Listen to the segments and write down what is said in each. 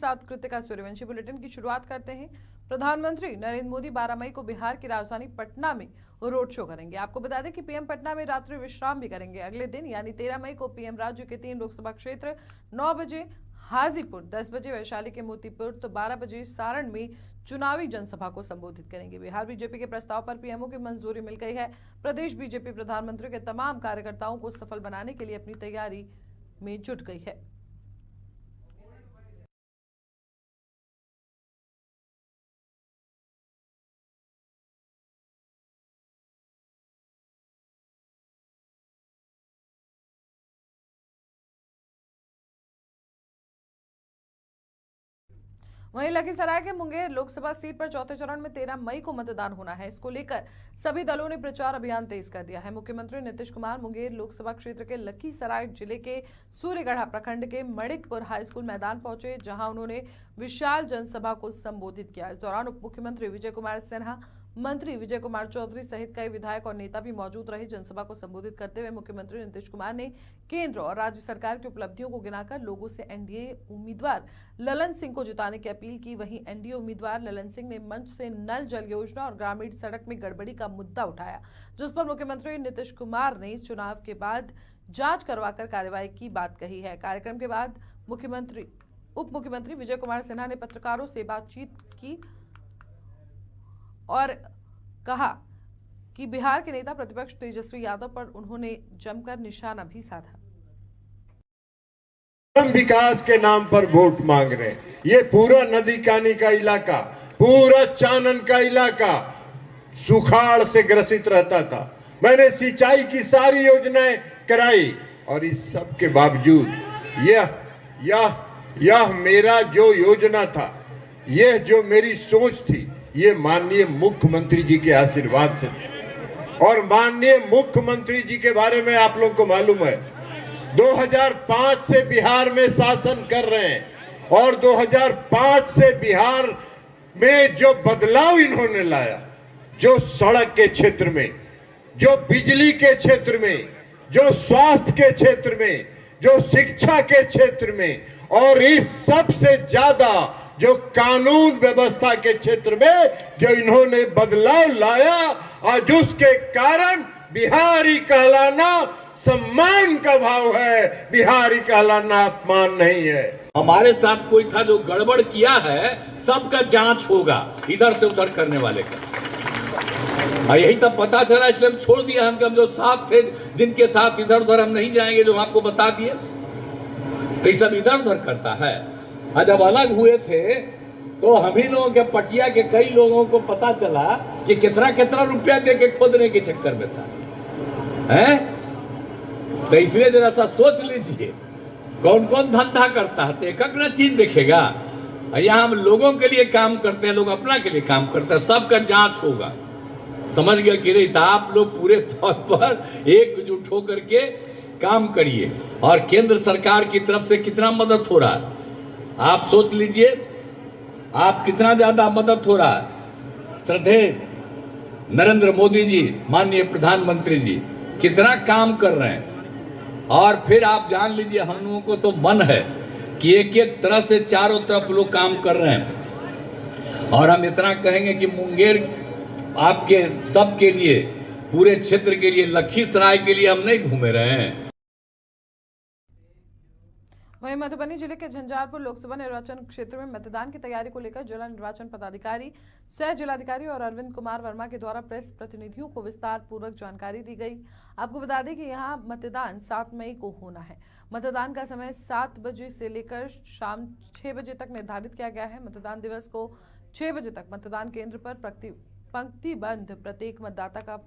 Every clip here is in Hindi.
साथ कृतिका सूर्यवंशी। बुलेटिन की शुरुआत करते हैं। प्रधानमंत्री नरेंद्र मोदी 12 मई को बिहार की राजधानी पटना में रोड शो करेंगे। आपको बता दें कि पीएम पटना में रात्रि विश्राम भी करेंगे। अगले दिन यानी 13 मई को पीएम राज्य के 3 लोकसभा क्षेत्र 9 बजे हाजीपुर, 10 बजे वैशाली के मोतीपुर तो 12 बजे सारण में चुनावी जनसभा को संबोधित करेंगे। बिहार बीजेपी के प्रस्ताव पर पीएमओ की मंजूरी मिल गई है। प्रदेश बीजेपी प्रधानमंत्री के तमाम कार्यकर्ताओं को सफल बनाने के लिए अपनी तैयारी में जुट गई है। वहीं लखीसराय के मुंगेर लोकसभा सीट पर चौथे चरण में 13 मई को मतदान होना है। इसको लेकर सभी दलों ने प्रचार अभियान तेज कर दिया है। मुख्यमंत्री नीतीश कुमार मुंगेर लोकसभा क्षेत्र के लखीसराय जिले के सूर्यगढ़ा प्रखंड के मणिकपुर हाई स्कूल मैदान पहुंचे, जहां उन्होंने विशाल जनसभा को संबोधित किया। इस दौरान उप मुख्यमंत्री विजय कुमार सिन्हा, मंत्री विजय कुमार चौधरी सहित कई विधायक और नेता भी मौजूद रहे। जनसभा को संबोधित करते हुए मुख्यमंत्री नीतीश कुमार ने केंद्र और राज्य सरकार की उपलब्धियों को गिनाकर लोगों से एनडीए उम्मीदवार ललन सिंह को जिताने की अपील की। वहीं एनडीए उम्मीदवार ललन सिंह ने मंच से नल जल योजना और ग्रामीण सड़क में गड़बड़ी का मुद्दा उठाया, जिस पर मुख्यमंत्री नीतीश कुमार ने चुनाव के बाद जांच करवाकर कार्रवाई की बात कही है। कार्यक्रम के बाद उप मुख्यमंत्री विजय कुमार सिन्हा ने पत्रकारों से बातचीत की और कहा कि बिहार के नेता प्रतिपक्ष तेजस्वी यादव पर उन्होंने जमकर निशाना भी साधा। हम विकास के नाम पर वोट मांग रहे हैं। ये पूरा नदी कानी का इलाका, पूरा चानन का इलाका सुखाड़ से ग्रसित रहता था। मैंने सिंचाई की सारी योजनाएं कराई और इस सब के बावजूद यह मेरा जो योजना था, यह जो मेरी सोच थी, ये माननीय मुख्यमंत्री जी के आशीर्वाद से। और माननीय मुख्यमंत्री जी के बारे में आप लोगों को मालूम है, 2005 से बिहार में शासन कर रहे हैं और 2005 से बिहार में जो बदलाव इन्होंने लाया, जो सड़क के क्षेत्र में, जो बिजली के क्षेत्र में, जो स्वास्थ्य के क्षेत्र में, जो शिक्षा के क्षेत्र में और इस सबसे ज्यादा जो कानून व्यवस्था के क्षेत्र में जो इन्होंने बदलाव लाया, आज उसके कारण बिहारी कहलाना सम्मान का भाव है, बिहारी कहलाना अपमान नहीं है। हमारे साथ कोई था जो गड़बड़ किया है, सबका जांच होगा, इधर से उधर करने वाले का। और यही तब पता चला, इसलिए हम छोड़ दिया। हम जो साथ थे, जिनके साथ इधर उधर हम नहीं जाएंगे, जो आपको बता दिए, तो ये सब इधर उधर करता है। और जब अलग हुए थे तो हम ही लोगों के पटिया के कई लोगों को पता चला कि कितना कितना रुपया दे के खोदने के चक्कर में था, हैं? तो इसलिए जरा सा सोच लीजिए कौन कौन धंधा करता है, तो एक न चीज देखेगा। यहाँ हम लोगों के लिए काम करते हैं, लोग अपना के लिए काम करते हैं, सबका जांच होगा। समझ गया कि नहीं? तो आप लोग पूरे तौर पर एकजुट होकर के काम करिए। और केंद्र सरकार की तरफ से कितना मदद हो रहा है आप सोच लीजिए, आप कितना ज्यादा मदद हो रहा है। श्रद्धेय नरेंद्र मोदी जी, माननीय प्रधानमंत्री जी कितना काम कर रहे हैं। और फिर आप जान लीजिए, हम लोगों को तो मन है कि एक एक तरह से चारों तरफ लोग काम कर रहे हैं। और हम इतना कहेंगे कि मुंगेर आपके सबके लिए, पूरे क्षेत्र के लिए, लखीसराय के लिए हम नहीं घूमे रहे हैं। वहीं मधुबनी जिले के झंझारपुर लोकसभा निर्वाचन क्षेत्र में मतदान की तैयारी को लेकर जिला निर्वाचन पदाधिकारी, सह जिलाधिकारी और अरविंद कुमार वर्मा के द्वारा प्रेस प्रतिनिधियों को विस्तार पूर्वक जानकारी दी गई। आपको बता दें कि यहां मतदान 7 मई को होना है। मतदान का समय 7 बजे से लेकर शाम 6 बजे तक निर्धारित किया गया है। मतदान दिवस को 6 बजे तक मतदान केंद्र पर पंक्तिबद्ध प्रत्येक मतदाता का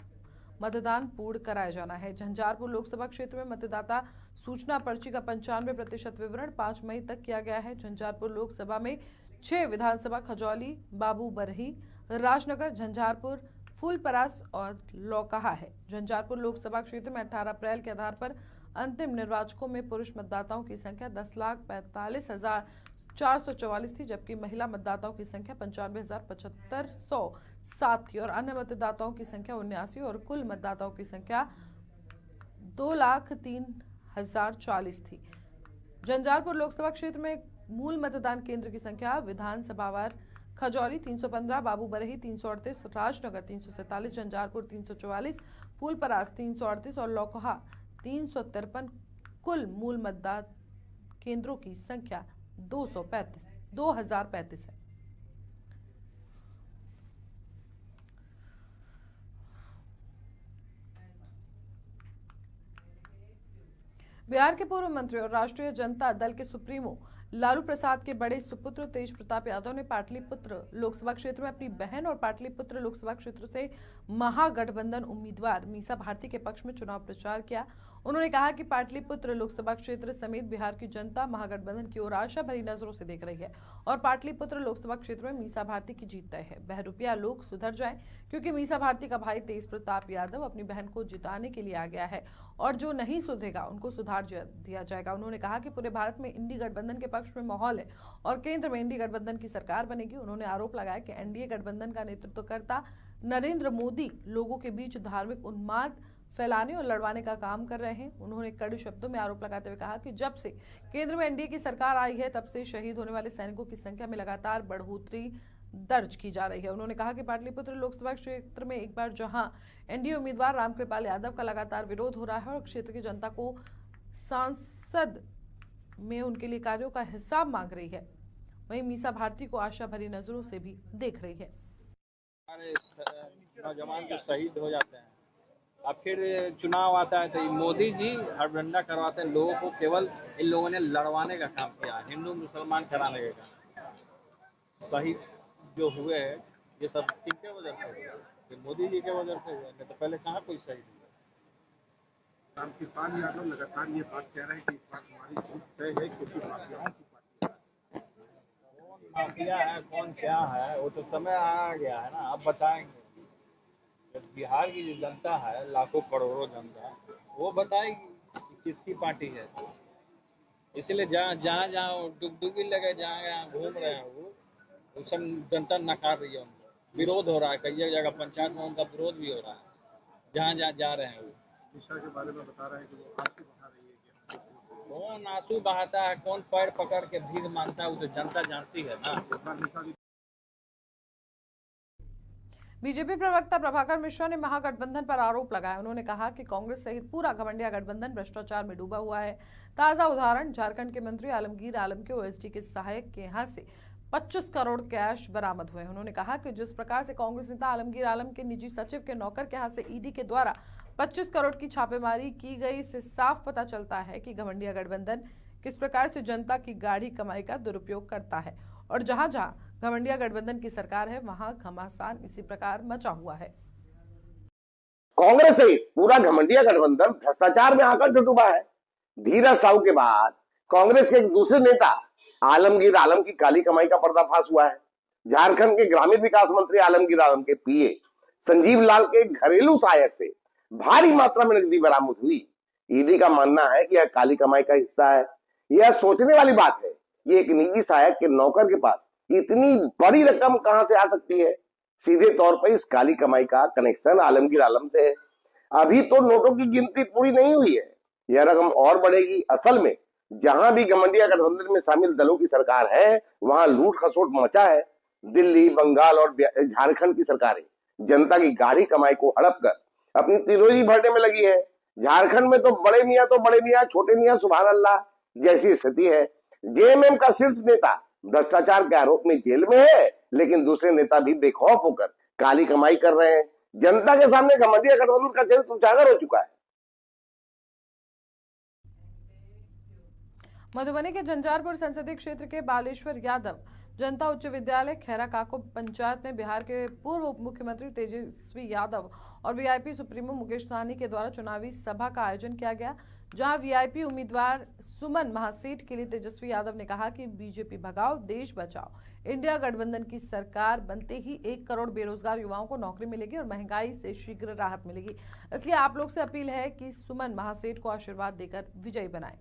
मतदान पूर्ण कराया जाना है। झंझारपुर लोकसभा क्षेत्र में मतदाता सूचना पर्ची का 95% विवरण 5 मई तक किया गया है। झंझारपुर लोकसभा में 6 विधानसभा खजौली, बाबू बरही, राजनगर, झंझारपुर, फूलपरास और लौकहा है। झंझारपुर लोकसभा क्षेत्र में 18 अप्रैल के आधार पर अंतिम निर्वाचकों में पुरुष मतदाताओं की संख्या 10,45,444 थी, जबकि महिला मतदाताओं की संख्या 95,75,7 थी और अन्य मतदाताओं की संख्या 79 और कुल मतदाताओं की संख्या 2,03,040 थी। झंझारपुर लोकसभा क्षेत्र में मूल मतदान केंद्र की संख्या विधानसभावार खजौली 315, बाबूबरही 338, राजनगर 347, झंझारपुर 344, फूलपरास 338 और लौकहा 353। कुल मूल मतदान केंद्रों की संख्या 2035 है। बिहार के पूर्व मंत्री और राष्ट्रीय जनता दल के सुप्रीमो लालू प्रसाद के बड़े सुपुत्र तेज प्रताप यादव ने पाटलिपुत्र लोकसभा क्षेत्र में अपनी बहन और पाटलिपुत्र लोकसभा क्षेत्र से महागठबंधन उम्मीदवार मीसा भारती के पक्ष में चुनाव प्रचार किया। उन्होंने कहा कि पाटलिपुत्र लोकसभा क्षेत्र समेत बिहार की जनता महागठबंधन की ओर आशा भरी नजरों से देख रही है और पाटलिपुत्र लोकसभा क्षेत्र में मीसा भारती की जीत तय है। बहरूपिया लोग सुधर जाएं, क्योंकि मीसा भारती का भाई तेज प्रताप यादव अपनी बहन को जिताने के लिए आ गया है और जो नहीं सुधरेगा उनको सुधार दिया जाएगा। उन्होंने कहा कि पूरे भारत में इंडी गठबंधन के पक्ष में माहौल है और केंद्र में इंडी गठबंधन की सरकार बनेगी। उन्होंने आरोप लगाया कि एनडीए गठबंधन का नेतृत्वकर्ता नरेंद्र मोदी लोगों के बीच धार्मिक उन्माद फैलाने और लड़वाने का काम कर रहे हैं। उन्होंने कड़े शब्दों में आरोप लगाते हुए कहा कि जब से केंद्र में एनडीए की सरकार आई है तब से शहीद होने वाले सैनिकों की संख्या में लगातार बढ़ोतरी दर्ज की जा रही है। उन्होंने कहा कि पाटलिपुत्र लोकसभा क्षेत्र में एक बार जहां एनडीए उम्मीदवार रामकृपाल यादव का लगातार विरोध हो रहा है और क्षेत्र की जनता को सांसद में उनके लिए कार्यों का हिसाब मांग रही है, वहीं मीसा भारती को आशा भरी नजरों से भी देख रही है। हमारे नौजवान जो शहीद हो जाते हैं, अब फिर चुनाव आता है तो ये मोदी जी हड़बड़ा करवाते हैं लोगों को। केवल इन लोगों ने लड़वाने का काम किया, हिंदू मुसलमान कराने का काम। शहीद जो हुए ये सब किनके वजह से हुए? ये मोदी जी के वजह से हुए, नहीं तो पहले कहाँ कोई शहीद हुआ। रामकृपाल यादव लगातार ये बात कह रहे हैं कि इस बार हमारी जीत तय है, क्योंकि माफियाओं की पार्टी है। कौन माफिया है कौन क्या है वो तो समय आ गया है ना, अब बताएंगे। बिहार की जो जनता है, लाखों करोड़ों जनता, वो बताएगी कि किसकी पार्टी है। इसलिए जहाँ डुगडुगी लगे, जहाँ घूम रहे हैं वो सब जनता नकार रही है। उनको विरोध हो रहा है, कई जगह पंचायत में उनका विरोध भी हो रहा है। जहाँ जा रहे हैं वो दिशा के बारे में बता रहे हैं कि वो आंसू बहा रही है कि कौन आंसू बहाता है, कौन पैर पकड़ के भीख मांगता है, वो तो जनता जानती है ना। इस बार दिशा बीजेपी प्रवक्ता प्रभाकर मिश्रा ने महागठबंधन पर आरोप लगाया। उन्होंने कहा कि कांग्रेस सहित पूरा घमंडिया गठबंधन भ्रष्टाचार में डूबा हुआ है। ताजा उदाहरण झारखंड के मंत्री आलमगीर आलम के ओएसडी के सहायक के यहां से 25 करोड़ कैश बरामद हुए। उन्होंने कहा कि जिस प्रकार से कांग्रेस नेता आलमगीर आलम के निजी सचिव के नौकर के यहां से ईडी के द्वारा 25 करोड़ की छापेमारी की गई, इससे साफ पता चलता है कि घमंडिया गठबंधन किस प्रकार से जनता की गाढ़ी कमाई का दुरुपयोग करता है और जहां जहां घमंडिया गठबंधन की सरकार है वहां घमासान इसी प्रकार मचा हुआ है। कांग्रेस सहित पूरा घमंडिया गठबंधन भ्रष्टाचार में आकर डूबा है। धीरज साहू के बाद कांग्रेस के एक दूसरे नेता आलमगीर आलम की काली कमाई का पर्दाफाश हुआ है। झारखंड के ग्रामीण विकास मंत्री आलमगीर आलम के पीए संजीव लाल के घरेलू सहायक से भारी मात्रा में नकदी बरामद हुई। ईडी का मानना है कि यह काली कमाई का हिस्सा है। यह सोचने वाली बात है कि एक निजी सहायक के नौकर के पास इतनी बड़ी रकम कहां से आ सकती है। सीधे तौर पर इस काली कमाई का कनेक्शन आलमगीर आलम से है। अभी तो नोटों की गिनती पूरी नहीं हुई है, यह रकम और बढ़ेगी। असल में जहां भी घमंडिया गठबंधन में शामिल दलों की सरकार है वहां लूट खसोट मचा है। दिल्ली, बंगाल और झारखंड की सरकारें जनता की गाढ़ी कमाई को हड़प कर अपनी तिजोरी भरने में लगी है। झारखंड में तो बड़े मियां छोटे मियां सुभान अल्लाह जैसी स्थिति है। जेएमएम का शीर्ष नेता भ्रष्टाचार के आरोप में जेल में है, लेकिन दूसरे नेता भी बेखौफ होकर काली कमाई कर रहे हैं। जनता के सामने घमंडिया गठबंधन का चरित्र उजागर हो चुका है। मधुबनी के झंझारपुर संसदीय क्षेत्र के बालेश्वर यादव जनता उच्च विद्यालय खैरा काको पंचायत में बिहार के पूर्व उप मुख्यमंत्री तेजस्वी यादव और वीआईपी सुप्रीमो मुकेश सहनी के द्वारा चुनावी सभा का आयोजन किया गया, जहां वीआईपी उम्मीदवार सुमन महासेठ के लिए तेजस्वी यादव ने कहा कि बीजेपी भगाओ देश बचाओ, इंडिया गठबंधन की सरकार बनते ही 1 करोड़ बेरोजगार युवाओं को नौकरी मिलेगी और महंगाई से शीघ्र राहत मिलेगी। इसलिए आप लोग से अपील है कि सुमन महासेठ को आशीर्वाद देकर विजयी बनाएं।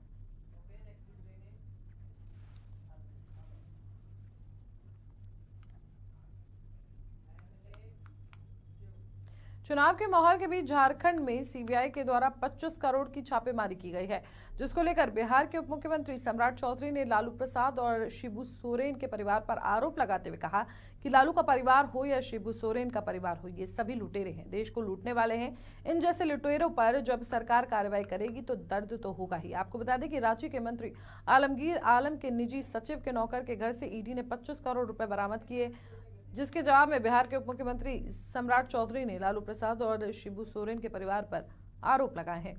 चुनाव के माहौल के बीच झारखंड में सीबीआई के द्वारा 25 करोड़ की छापेमारी की गई है, जिसको लेकर बिहार के उप मुख्यमंत्री सम्राट चौधरी ने लालू प्रसाद और शिबू सोरेन के परिवार पर आरोप लगाते हुए कहा कि लालू का परिवार हो या शिबू सोरेन का परिवार हो, ये सभी लुटेरे हैं, देश को लूटने वाले हैं। इन जैसे लुटेरों पर जब सरकार कार्रवाई करेगी तो दर्द तो होगा ही। आपको बता दें कि रांची के मंत्री आलमगीर आलम के निजी सचिव के नौकर के घर से ईडी ने 25 करोड़ रुपए बरामद किए, जिसके जवाब में बिहार के उप मुख्यमंत्री सम्राट चौधरी ने लालू प्रसाद और शिबू सोरेन के परिवार पर आरोप लगाए हैं।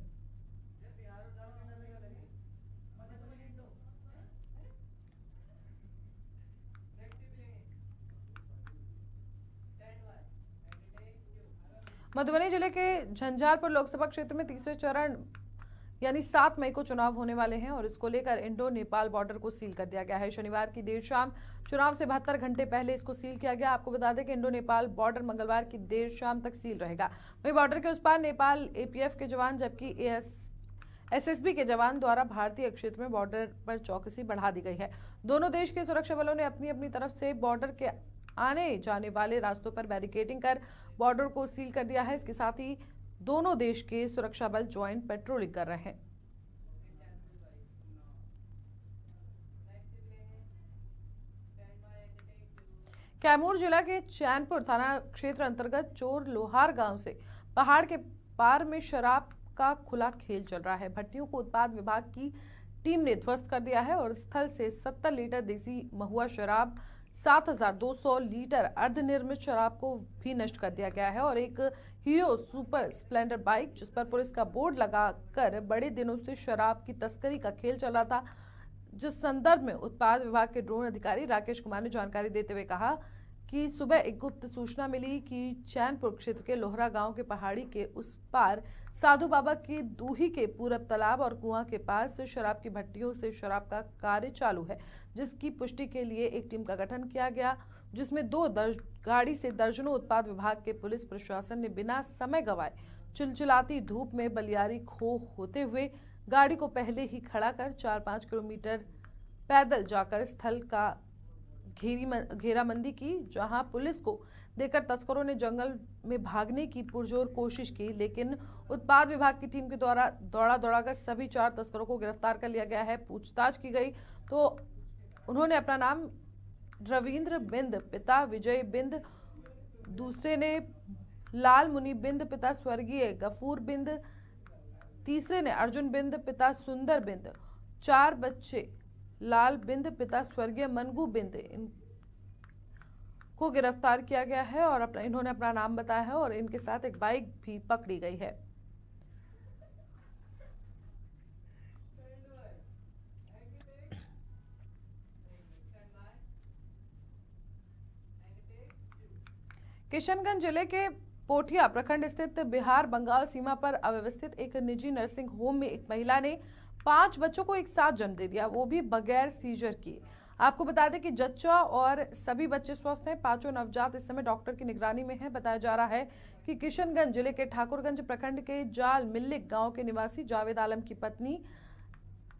मधुबनी जिले के झंझारपुर लोकसभा क्षेत्र में तीसरे चरण यानी 7 मई को चुनाव होने वाले हैं और इसको लेकर इंडो नेपाल बॉर्डर को सील कर दिया गया है। शनिवार की देर शाम चुनाव से 72 घंटे पहले इसको सील किया गया। आपको बता दें कि इंडो नेपाल बॉर्डर मंगलवार की देर शाम तक सील रहेगा। वहीं बॉर्डर के उस पार नेपाल एपीएफ के जवान जबकि एसएसबी के जवान द्वारा भारतीय क्षेत्र में बॉर्डर पर चौकसी बढ़ा दी गई है। दोनों देश के सुरक्षा बलों ने अपनी अपनी तरफ से बॉर्डर के आने जाने वाले रास्तों पर बैरिकेडिंग कर बॉर्डर को सील कर दिया है। इसके साथ ही दोनों देश के सुरक्षा बल ज्वाइंट पेट्रोलिंग कर रहे हैं। कैमूर जिला के चैनपुर थाना क्षेत्र अंतर्गत चोर लोहार गांव से पहाड़ के पार में शराब का खुला खेल चल रहा है। भट्टियों को उत्पाद विभाग की टीम ने ध्वस्त कर दिया है और स्थल से 70 लीटर देसी महुआ शराब, 7,200 लीटर अर्धनिर्मित शराब को भी नष्ट कर दिया गया है और एक हीरो सुपर स्प्लेंडर बाइक जिस पर पुलिस का बोर्ड लगाकर बड़े दिनों से शराब की तस्करी का खेल चल रहा था, जिस संदर्भ में उत्पाद विभाग के ड्रोन अधिकारी राकेश कुमार ने जानकारी देते हुए कहा कि सुबह एक गुप्त सूचना मिली कि चैनपुर क्षेत्र के लोहरा गांव के पहाड़ी के उस पार साधु बाबा की दूही के पूरब तालाब और कुआं के पास शराब की भट्टियों से शराब का कार्य चालू है, जिसकी पुष्टि के लिए एक टीम का गठन किया गया, जिसमें 2 गाड़ी से दर्जनों उत्पाद विभाग के पुलिस प्रशासन ने बिना समय गंवाए चिलचिलाती धूप में बलियारी खो होते हुए गाड़ी को पहले ही खड़ा कर 4-5 किलोमीटर पैदल जाकर स्थल का घेराबंदी की, जहां पुलिस को देखकर तस्करों ने जंगल में भागने की पुरजोर कोशिश की, लेकिन उत्पाद विभाग की टीम के द्वारा दौड़ा कर सभी 4 तस्करों को गिरफ्तार कर लिया गया है। पूछताछ की गई तो उन्होंने अपना नाम रविंद्र बिंद पिता विजय बिंद, दूसरे ने लाल मुनि बिंद पिता स्वर्गीय गफूर बिंद, तीसरे ने अर्जुन बिंद पिता सुंदर बिंद, 4 बच्चे लाल बिंद पिता स्वर्गीय मनगू बिंद को गिरफ्तार किया गया है और इन्होंने अपना नाम बताया है और इनके साथ एक बाइक भी पकड़ी गई है। किशनगंज जिले के पोठिया प्रखंड स्थित बिहार बंगाल सीमा पर अव्यवस्थित एक निजी नर्सिंग होम में एक महिला ने 5 बच्चों को एक साथ जन्म दे दिया, वो भी बगैर सीजर किए। आपको बता दें कि जच्चा और सभी बच्चे स्वस्थ हैं। 5 नवजात इस समय डॉक्टर की निगरानी में हैं। बताया जा रहा है कि किशनगंज जिले के ठाकुरगंज प्रखंड के जाल मिल्लिक गांव के निवासी जावेद आलम की पत्नी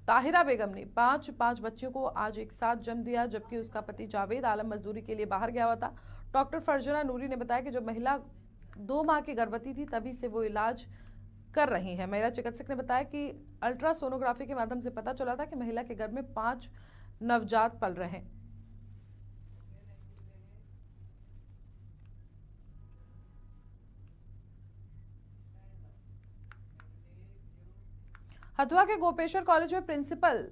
ताहिरा बेगम ने 5 बच्चों को आज एक साथ जन्म दिया, जबकि उसका पति जावेद आलम मजदूरी के लिए बाहर गया हुआ था। डॉक्टर फरजना नूरी ने बताया कि जब महिला 2 माह की गर्भवती थी तभी से वो इलाज कर रही हैं। महिला चिकित्सक ने बताया कि अल्ट्रासोनोग्राफी के माध्यम से पता चला था कि महिला के गर्भ में 5 नवजात पल रहे हैं। हथुआ के गोपेश्वर कॉलेज में प्रिंसिपल,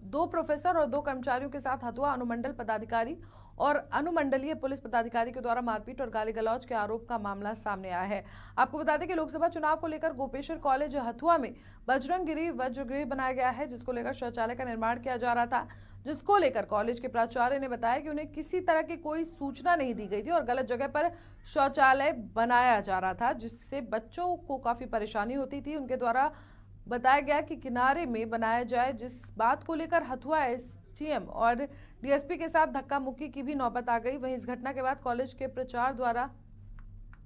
2 प्रोफेसर और 2 कर्मचारियों के साथ हथुआ अनुमंडल पदाधिकारी और अनुमंडलीय पुलिस पदाधिकारी के द्वारा मारपीट और गाली गलौज के आरोप का मामला सामने आया है। आपको बता दें कि लोकसभा चुनाव को लेकर गोपेश्वर कॉलेज हथुआ में बजरंगगिरी वज्रगृह बनाया गया है, जिसको लेकर शौचालय का निर्माण किया जा रहा था, जिसको लेकर कॉलेज के प्राचार्य ने बताया कि उन्हें किसी तरह की कोई सूचना नहीं दी गई थी और गलत जगह पर शौचालय बनाया जा रहा था, जिससे बच्चों को काफी परेशानी होती थी। उनके द्वारा बताया गया कि किनारे में बनाया जाए, जिस बात को लेकर हथुआ एसटीएम और डीएसपी के साथ धक्का मुक्की की भी नौबत आ गई। वहीं इस घटना के बाद कॉलेज के प्राचार्य द्वारा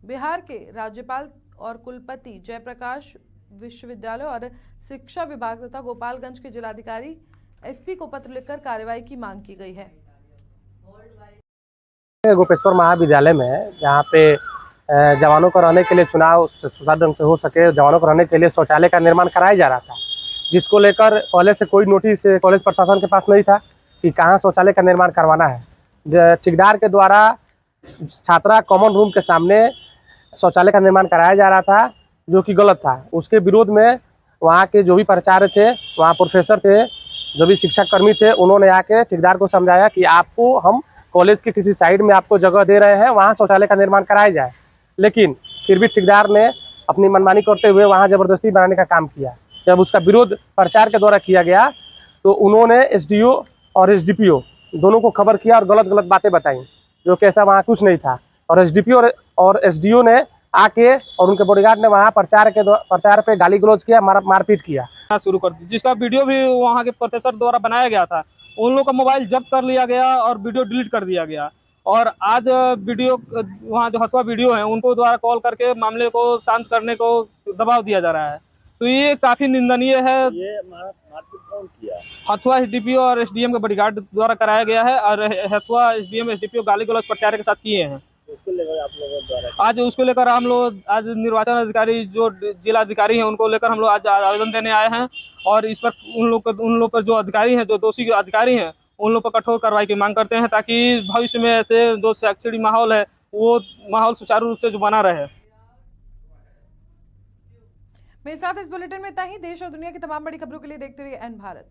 बिहार के राज्यपाल और कुलपति जयप्रकाश विश्वविद्यालय और शिक्षा विभाग तथा गोपालगंज के जिलाधिकारी एसपी को पत्र लिखकर कार्रवाई की मांग की गई है। गोपेश्वर महाविद्यालय में जहाँ पे जवानों को रहने के लिए चुनाव सुचारू ढंग से हो सके, जवानों को रहने के लिए शौचालय का निर्माण कराया जा रहा था, जिसको लेकर पहले से कोई नोटिस कॉलेज प्रशासन के पास नहीं था कि कहाँ शौचालय का निर्माण करवाना है। ठेकेदार के द्वारा छात्रा कॉमन रूम के सामने शौचालय का निर्माण कराया जा रहा था, जो कि गलत था। उसके विरोध में वहाँ के जो भी प्राचार्य थे, वहाँ प्रोफेसर थे, जो भी शिक्षा कर्मी थे, उन्होंने आके ठेकेदार को समझाया कि आपको हम कॉलेज के किसी साइड में आपको जगह दे रहे हैं, वहाँ शौचालय का निर्माण कराया जाए। लेकिन फिर भी ठेकेदार ने अपनी मनमानी करते हुए वहाँ ज़बरदस्ती बनाने का काम किया। जब उसका विरोध प्रचार के द्वारा किया गया तो उन्होंने एसडीओ और एसडीपीओ दोनों को खबर किया और गलत गलत बातें बताई, जो कि ऐसा वहाँ कुछ नहीं था। और एसडीपीओ और एसडीओ ने आके और उनके बॉडीगार्ड ने वहाँ प्रचार पे गाली गलौज किया, मारपीट किया शुरू कर दी, जिसका वीडियो भी वहाँ के प्रोफेसर द्वारा बनाया गया था। उन लोगों का मोबाइल जब्त कर लिया गया और वीडियो डिलीट कर दिया गया। और आज वीडियो वहाँ जो हथुआ वीडियो है उनको द्वारा कॉल करके मामले को शांत करने को दबाव दिया जा रहा है। तो ये काफ़ी निंदनीय है। ये मारपीट कौन किया? हथुआ एसडीपीओ और एसडीएम के बॉडीगार्ड द्वारा कराया गया है और हथुआ एसडीएम एसडीपीओ गाली गलौज प्रचार के साथ किए हैं। उसको लेकर आप लोगों द्वारा आज उसको लेकर हम लोग आज निर्वाचन अधिकारी जो जिला अधिकारी हैं उनको लेकर हम लोग आज आवेदन देने आए हैं और इस पर उन लोग पर जो अधिकारी हैं, जो दोषी अधिकारी हैं, उन लोग पर कठोर कार्रवाई की मांग करते हैं, ताकि भविष्य में ऐसे जो शैक्षणिक माहौल है वो माहौल सुचारू रूप से जो बना रहे। मेरे साथ इस बुलेटिन में इतना ही। देश और दुनिया की तमाम बड़ी खबरों के लिए देखते रहिए एन भारत।